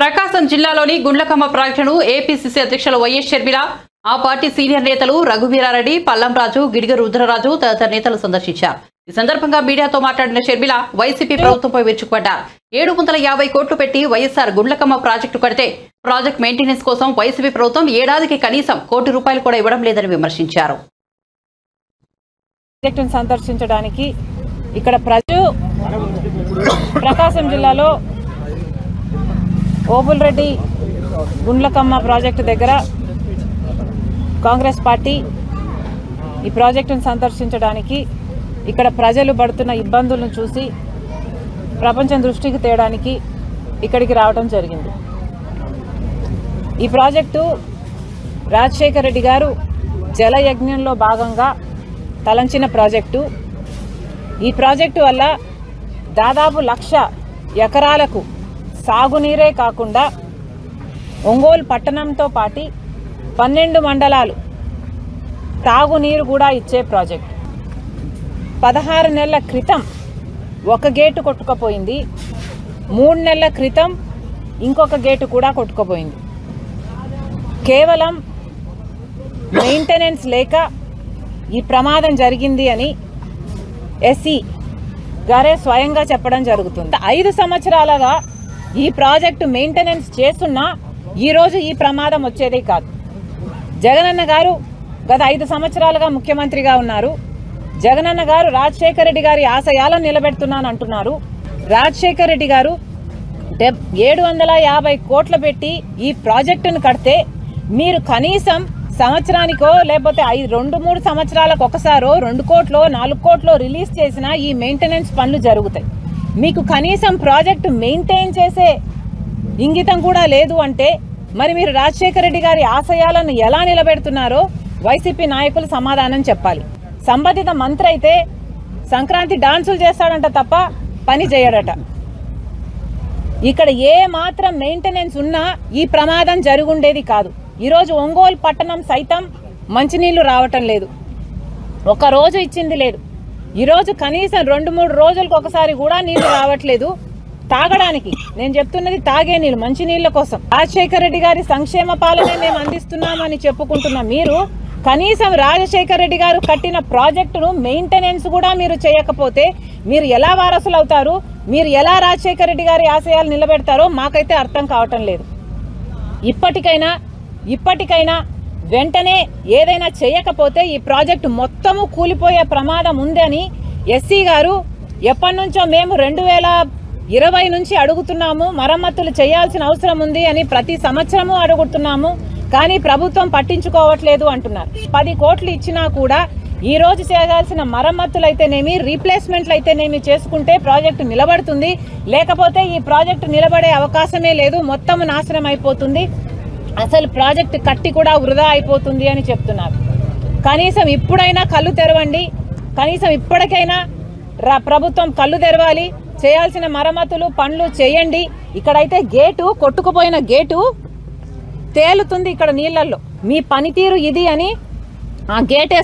ప్రకాశం జిల్లాలోని గుండ్లకమ్మ ప్రాజెక్టును ఏపీసీసీ అధ్యక్షులు వైఎస్ షర్మిల, ఆ పార్టీ సీనియర్ నేతలు రఘువీరారెడ్డి, పల్లంరాజు, గిడిగ రుద్రరాజు తదితర నేతలు సందర్శించారు. ఈ సందర్భంగా మీడియాతో మాట్లాడిన షర్మిల వైసీపీ ప్రభుత్వంపై విరుచుకుపడ్డారు. 750 కోట్లు పెట్టి వైఎస్ఆర్ గుండ్లకమ్మ ప్రాజెక్టు కడితే ప్రాజెక్ట్ మెయింటెనెన్స్ కోసం వైసీపీ ప్రభుత్వం ఏడాదికి కనీసం ₹1 కూడా ఇవ్వడం లేదని విమర్శించారు. ప్రాజెక్టును సందర్శించడానికి ఇక్కడ ప్రకాశం జిల్లాలో ఓబుల్రెడ్డి గుండ్లకమ్మ ప్రాజెక్టు దగ్గర కాంగ్రెస్ పార్టీ ఈ ప్రాజెక్టును సందర్శించడానికి ఇక్కడ ప్రజలు పడుతున్న ఇబ్బందులను చూసి ప్రపంచం దృష్టికి తేయడానికి ఇక్కడికి రావడం జరిగింది. ఈ ప్రాజెక్టు రాజశేఖర్ రెడ్డి గారు జలయజ్ఞంలో భాగంగా తలంచిన ప్రాజెక్టు. ఈ ప్రాజెక్టు వల్ల దాదాపు 1,00,000 ఎకరాలకు సాగునీరే కాకుండా ఒంగోలు పట్టణంతో పాటు 12 మండలాలు తాగునీరు కూడా ఇచ్చే ప్రాజెక్టు. 16 నెలల క్రితం ఒక గేటు కొట్టుకుపోయింది, 3 నెలల క్రితం ఇంకొక గేటు కూడా కొట్టుకుపోయింది. కేవలం మెయింటెనెన్స్ లేక ఈ ప్రమాదం జరిగింది అని ఎస్సీ గారే స్వయంగా చెప్పడం జరుగుతుంది. 5 సంవత్సరాలుగా ఈ ప్రాజెక్టు మెయింటెనెన్స్ చేస్తున్నా ఈరోజు ఈ ప్రమాదం వచ్చేదే కాదు. జగనన్న గారు గత 5 సంవత్సరాలుగా ముఖ్యమంత్రిగా ఉన్నారు. జగనన్న గారు రాజశేఖర్ రెడ్డి గారి ఆశయాలను నిలబెడుతున్నాను అంటున్నారు. రాజశేఖర్ రెడ్డి గారు 750 కోట్లు పెట్టి ఈ ప్రాజెక్టును కడితే మీరు కనీసం సంవత్సరానికో లేకపోతే 2-3 సంవత్సరాలకు ఒకసారో 2 కోట్లో 4 కోట్లో రిలీజ్ చేసినా ఈ మెయింటెనెన్స్ పనులు జరుగుతాయి. మీకు కనీసం ప్రాజెక్టు మెయింటైన్ చేసే ఇంగితం కూడా లేదు అంటే మరి మీరు రాజశేఖర్ రెడ్డి గారి ఆశయాలను ఎలా నిలబెడుతున్నారో వైసీపీ నాయకులు సమాధానం చెప్పాలి. సంబంధిత మంత్రి అయితే సంక్రాంతి డాన్సులు చేస్తాడంట తప్ప పని చేయడట. ఇక్కడ ఏ మాత్రం మెయింటెనెన్స్ ఉన్నా ఈ ప్రమాదం జరుగుండేది కాదు. ఈరోజు ఒంగోలు పట్టణం సైతం మంచినీళ్లు రావటం లేదు, ఒక రోజు ఇచ్చింది లేదు. ఈరోజు కనీసం 2-3 రోజులకు ఒకసారి కూడా నీళ్లు రావట్లేదు తాగడానికి. నేను చెప్తున్నది తాగే నీళ్ళు, మంచి నీళ్ల కోసం. రాజశేఖర్ రెడ్డి గారి సంక్షేమ పాలనే మేము అందిస్తున్నామని చెప్పుకుంటున్న మీరు కనీసం రాజశేఖర్ రెడ్డి గారు కట్టిన ప్రాజెక్టును మెయింటెనెన్స్ కూడా మీరు చేయకపోతే మీరు ఎలా వారసులు అవుతారు? మీరు ఎలా రాజశేఖర్ రెడ్డి గారి ఆశయాలు నిలబెడతారో మాకైతే అర్థం కావటం లేదు. ఇప్పటికైనా వెంటనే ఏదైనా చేయకపోతే ఈ ప్రాజెక్టు మొత్తము కూలిపోయే ప్రమాదం ఉందని ఎస్సీ గారు ఎప్పటి నుంచో మేము 2020 నుంచి అడుగుతున్నాము, మరమ్మతులు చేయాల్సిన అవసరం ఉంది అని ప్రతి సంవత్సరము అడుగుతున్నాము, కానీ ప్రభుత్వం పట్టించుకోవట్లేదు అంటున్నారు. 10 కోట్లు ఇచ్చినా కూడా ఈ రోజు చేయాల్సిన మరమ్మతులు అయితేనేమి, రీప్లేస్మెంట్లు అయితేనేమి చేసుకుంటే ప్రాజెక్టు నిలబడుతుంది. లేకపోతే ఈ ప్రాజెక్టు నిలబడే అవకాశమే లేదు, మొత్తం నాశనం అయిపోతుంది, అసలు ప్రాజెక్టు కట్టి కూడా వృధా అయిపోతుంది అని చెప్తున్నారు. కనీసం ఇప్పుడైనా కళ్ళు తెరవండి, కనీసం ఇప్పటికైనా ప్రభుత్వం కళ్ళు తెరవాలి, చేయాల్సిన మరమ్మతులు పనులు చేయండి. ఇక్కడైతే గేటు కొట్టుకుపోయిన గేటు తేలుతుంది ఇక్కడ నీళ్లలో. మీ పనితీరు ఇది అని ఆ గేటే